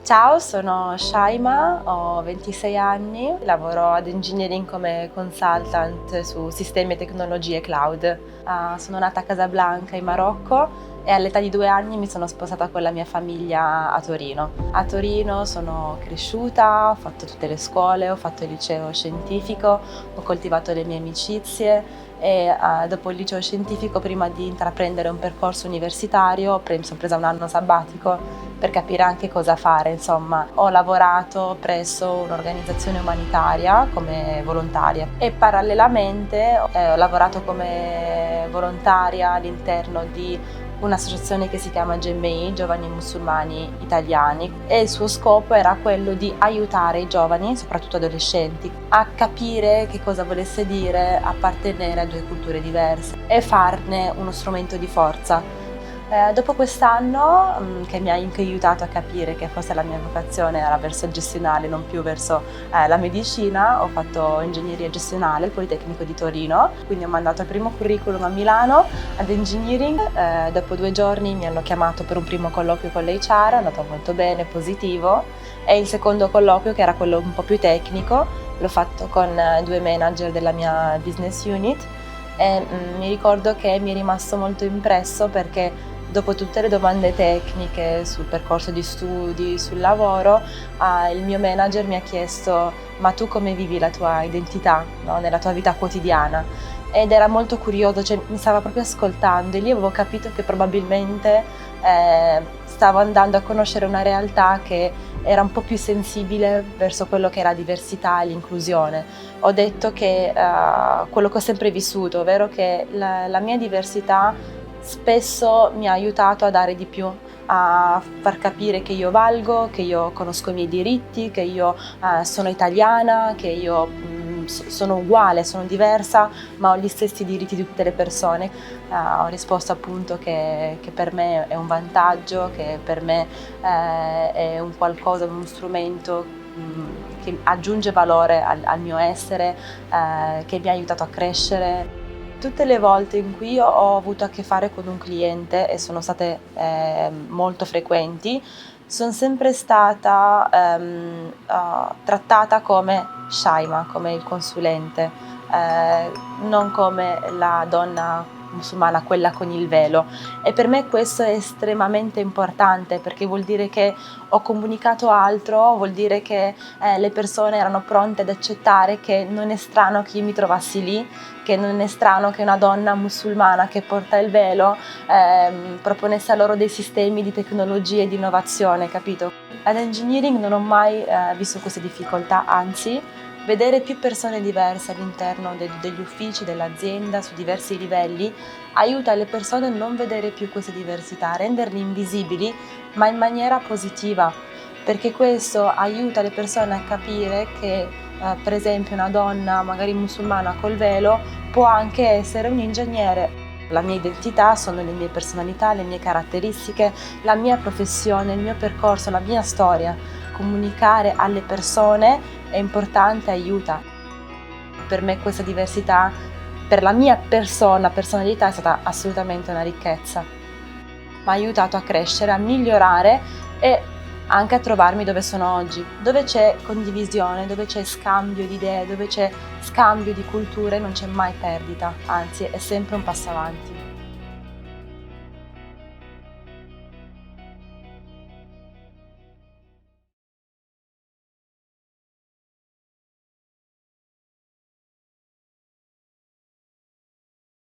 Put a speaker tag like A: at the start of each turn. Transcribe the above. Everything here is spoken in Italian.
A: Ciao, sono Shaima, ho 26 anni, lavoro ad Engineering come consultant su sistemi e tecnologie cloud. Sono nata a Casablanca in Marocco e all'età di 2 anni mi sono sposata con la mia famiglia a Torino. A Torino sono cresciuta, ho fatto tutte le scuole, ho fatto il liceo scientifico, ho coltivato le mie amicizie e dopo il liceo scientifico, prima di intraprendere un percorso universitario, mi sono presa un anno sabbatico per capire anche cosa fare. Insomma, ho lavorato presso un'organizzazione umanitaria come volontaria e parallelamente ho lavorato come volontaria all'interno di un'associazione che si chiama GMI, Giovani Musulmani Italiani, e il suo scopo era quello di aiutare i giovani, soprattutto adolescenti, a capire che cosa volesse dire appartenere a due culture diverse e farne uno strumento di forza. Dopo quest'anno che mi ha anche aiutato a capire che forse la mia vocazione era verso il gestionale, non più verso la medicina, ho fatto ingegneria gestionale al Politecnico di Torino, quindi ho mandato il primo curriculum a Milano ad Engineering. Dopo 2 giorni mi hanno chiamato per un primo colloquio con l'HR, è andato molto bene, positivo, e il secondo colloquio, che era quello un po' più tecnico, l'ho fatto con 2 manager della mia business unit e mi ricordo che mi è rimasto molto impresso perché dopo tutte le domande tecniche sul percorso di studi, sul lavoro, il mio manager mi ha chiesto: ma tu come vivi la tua identità, no? Nella tua vita quotidiana? Ed era molto curioso, cioè mi stava proprio ascoltando e lì avevo capito che probabilmente stavo andando a conoscere una realtà che era un po' più sensibile verso quello che era la diversità e l'inclusione. Ho detto che quello che ho sempre vissuto, ovvero che la mia diversità spesso mi ha aiutato a dare di più, a far capire che io valgo, che io conosco i miei diritti, che io sono italiana, che io sono uguale, sono diversa, ma ho gli stessi diritti di tutte le persone. Ho risposto appunto che per me è un vantaggio, che per me è un qualcosa, uno strumento che aggiunge valore al mio essere, che mi ha aiutato a crescere. Tutte le volte in cui ho avuto a che fare con un cliente, e sono state molto frequenti, sono sempre stata trattata come Shaima, come il consulente, non come la donna musulmana, quella con il velo. E per me questo è estremamente importante, perché vuol dire che ho comunicato altro, vuol dire che le persone erano pronte ad accettare che non è strano che io mi trovassi lì, che non è strano che una donna musulmana che porta il velo proponesse a loro dei sistemi di tecnologia e di innovazione, capito? Ad Engineering non ho mai visto queste difficoltà, anzi, vedere più persone diverse all'interno degli uffici, dell'azienda, su diversi livelli, aiuta le persone a non vedere più queste diversità, a renderle invisibili, ma in maniera positiva, perché questo aiuta le persone a capire che per esempio una donna magari musulmana col velo può anche essere un ingegnere. La mia identità sono le mie personalità, le mie caratteristiche, la mia professione, il mio percorso, la mia storia. Comunicare alle persone è importante, aiuta. Per me questa diversità, per la mia personalità, è stata assolutamente una ricchezza. Mi ha aiutato a crescere, a migliorare e anche a trovarmi dove sono oggi, dove c'è condivisione, dove c'è scambio di idee, dove c'è scambio di culture, non c'è mai perdita, anzi è sempre un passo avanti.